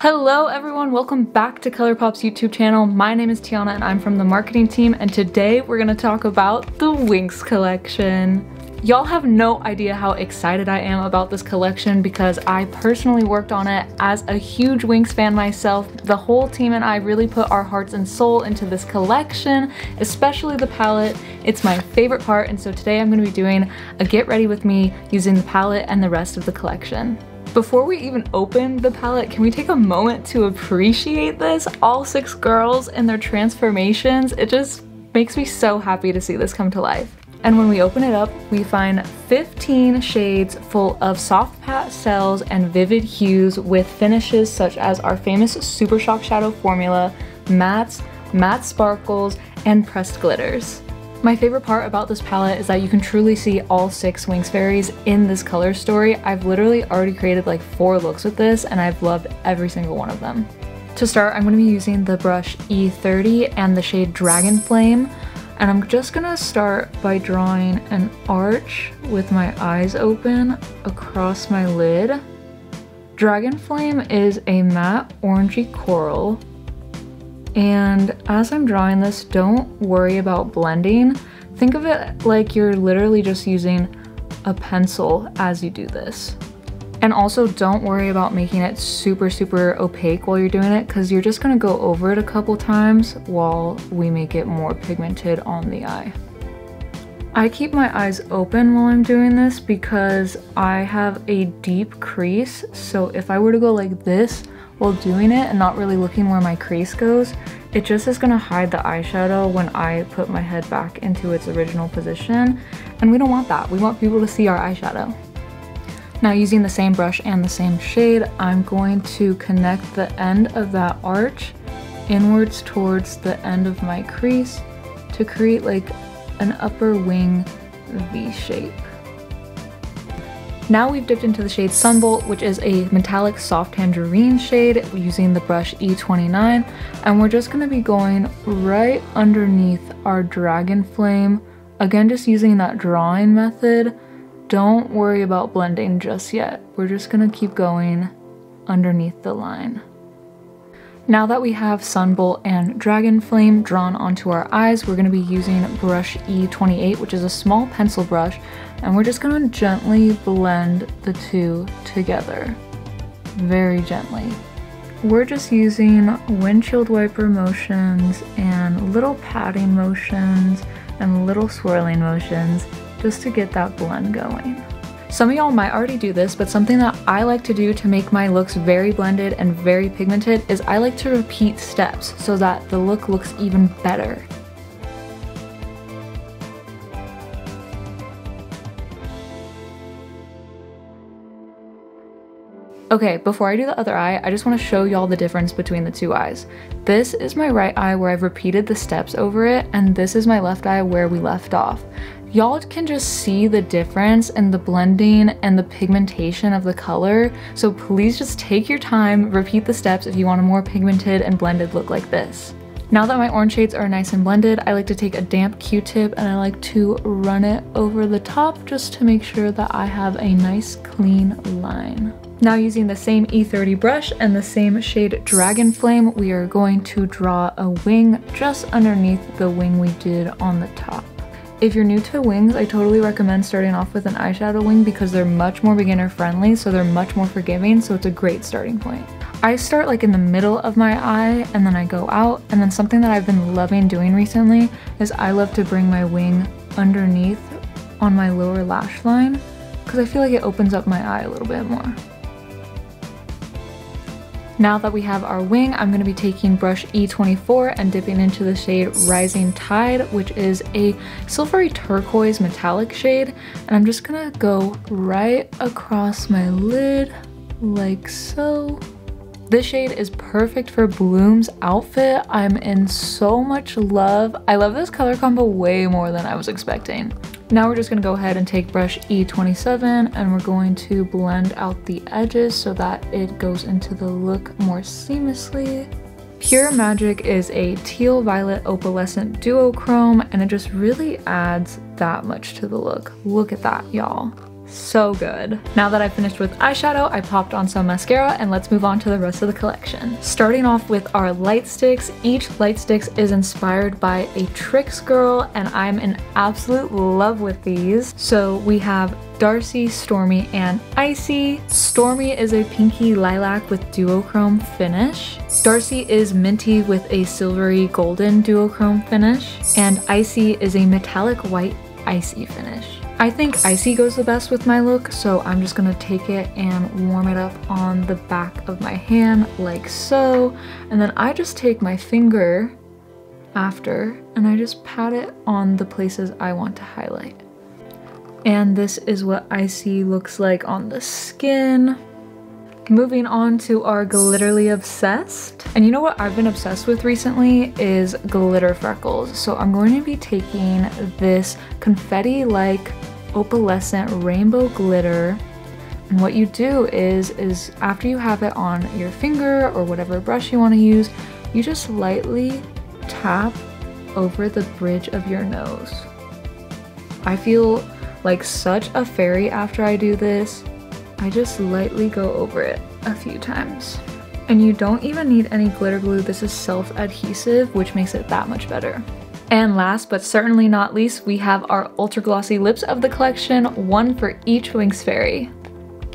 Hello everyone, welcome back to ColourPop's YouTube channel. My name is Tiana and I'm from the marketing team, and today we're gonna talk about the Winx collection. Y'all have no idea how excited I am about this collection because I personally worked on it as a huge Winx fan myself. The whole team and I really put our hearts and soul into this collection, especially the palette. It's my favorite part, and so today I'm gonna be doing a get ready with me using the palette and the rest of the collection. Before we even open the palette, can we take a moment to appreciate this? All 6 girls and their transformations. It just makes me so happy to see this come to life. And when we open it up, we find 15 shades full of soft pastels and vivid hues with finishes such as our famous Super Shock Shadow formula, mattes, matte sparkles, and pressed glitters. My favorite part about this palette is that you can truly see all 6 Winx fairies in this color story. I've literally already created like 4 looks with this and I've loved every single one of them. To start, I'm going to be using the brush E30 and the shade Dragon Flame, and I'm just going to start by drawing an arch with my eyes open across my lid. Dragon Flame is a matte orangey coral. And as I'm drawing this, don't worry about blending. Think of it like you're literally just using a pencil as you do this. And also don't worry about making it super opaque while you're doing it, because you're just gonna go over it a couple times while we make it more pigmented on the eye. I keep my eyes open while I'm doing this because I have a deep crease, so if I were to go like this while doing it and not really looking where my crease goes, it just is gonna hide the eyeshadow when I put my head back into its original position, and we don't want that. We want people to see our eyeshadow. Now, using the same brush and the same shade, I'm going to connect the end of that arch inwards towards the end of my crease to create like an upper wing V shape. Now we've dipped into the shade Sunbolt, which is a metallic soft tangerine shade, using the brush E29, and we're just going to be going right underneath our Dragon Flame. Again, just using that drawing method. Don't worry about blending just yet. We're just going to keep going underneath the line. Now that we have Sunbolt and Dragon Flame drawn onto our eyes, we're going to be using brush E28, which is a small pencil brush, and we're just going to gently blend the two together. Very gently. We're just using windshield wiper motions and little patting motions and little swirling motions just to get that blend going. Some of y'all might already do this, but something that I like to do to make my looks very blended and very pigmented is I like to repeat steps so that the look looks even better. Okay, before I do the other eye, I just want to show y'all the difference between the two eyes. This is my right eye where I've repeated the steps over it, and this is my left eye where we left off. Y'all can just see the difference in the blending and the pigmentation of the color, so please just take your time, repeat the steps if you want a more pigmented and blended look like this. Now that my orange shades are nice and blended, I like to take a damp Q-tip and I like to run it over the top just to make sure that I have a nice clean line. Now, using the same E30 brush and the same shade Dragon Flame, we are going to draw a wing just underneath the wing we did on the top. If you're new to wings, I totally recommend starting off with an eyeshadow wing because they're much more beginner friendly, so they're much more forgiving, so it's a great starting point. I start like in the middle of my eye and then I go out, and then something that I've been loving doing recently is I love to bring my wing underneath on my lower lash line because I feel like it opens up my eye a little bit more. Now that we have our wing, I'm going to be taking brush E24 and dipping into the shade Rising Tide, which is a silvery turquoise metallic shade, and I'm just going to go right across my lid like so. This shade is perfect for Bloom's outfit. I'm in so much love. I love this color combo way more than I was expecting. Now we're just gonna go ahead and take brush E27 and we're going to blend out the edges so that it goes into the look more seamlessly. Pure Magic is a teal violet opalescent duochrome, and it just really adds that much to the look. Look at that, y'all. So good. Now that I finished with eyeshadow, I popped on some mascara, and let's move on to the rest of the collection. Starting off with our light sticks. Each light sticks is inspired by a Tricks girl, and I'm in absolute love with these. So we have Darcy, Stormy, and Icy. Stormy is a pinky lilac with duochrome finish. Darcy is minty with a silvery golden duochrome finish. And Icy is a metallic white icy finish. I think Icy goes the best with my look, so I'm just gonna take it and warm it up on the back of my hand like so. And then I just take my finger after and I just pat it on the places I want to highlight. And this is what Icy looks like on the skin. Moving on to our Glitterly Obsessed. And you know what I've been obsessed with recently is glitter freckles. So I'm going to be taking this confetti-like opalescent rainbow glitter. And what you do is after you have it on your finger or whatever brush you want to use, you just lightly tap over the bridge of your nose. I feel like such a fairy after I do this. I just lightly go over it a few times. And you don't even need any glitter glue. This is self-adhesive, which makes it that much better. And last but certainly not least, we have our ultra glossy lips of the collection, one for each Winx fairy.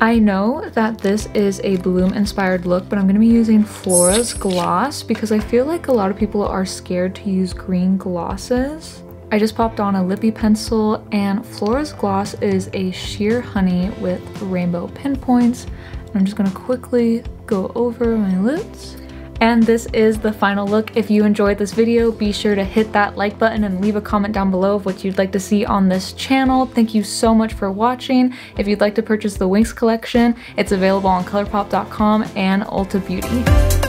I know that this is a bloom inspired look, but I'm going to be using Flora's gloss because I feel like a lot of people are scared to use green glosses. I just popped on a lippy pencil, and Flora's gloss is a sheer honey with rainbow pinpoints. And I'm just gonna quickly go over my lips. And this is the final look. If you enjoyed this video, be sure to hit that like button and leave a comment down below of what you'd like to see on this channel. Thank you so much for watching. If you'd like to purchase the Winx collection, it's available on ColourPop.com and Ulta Beauty.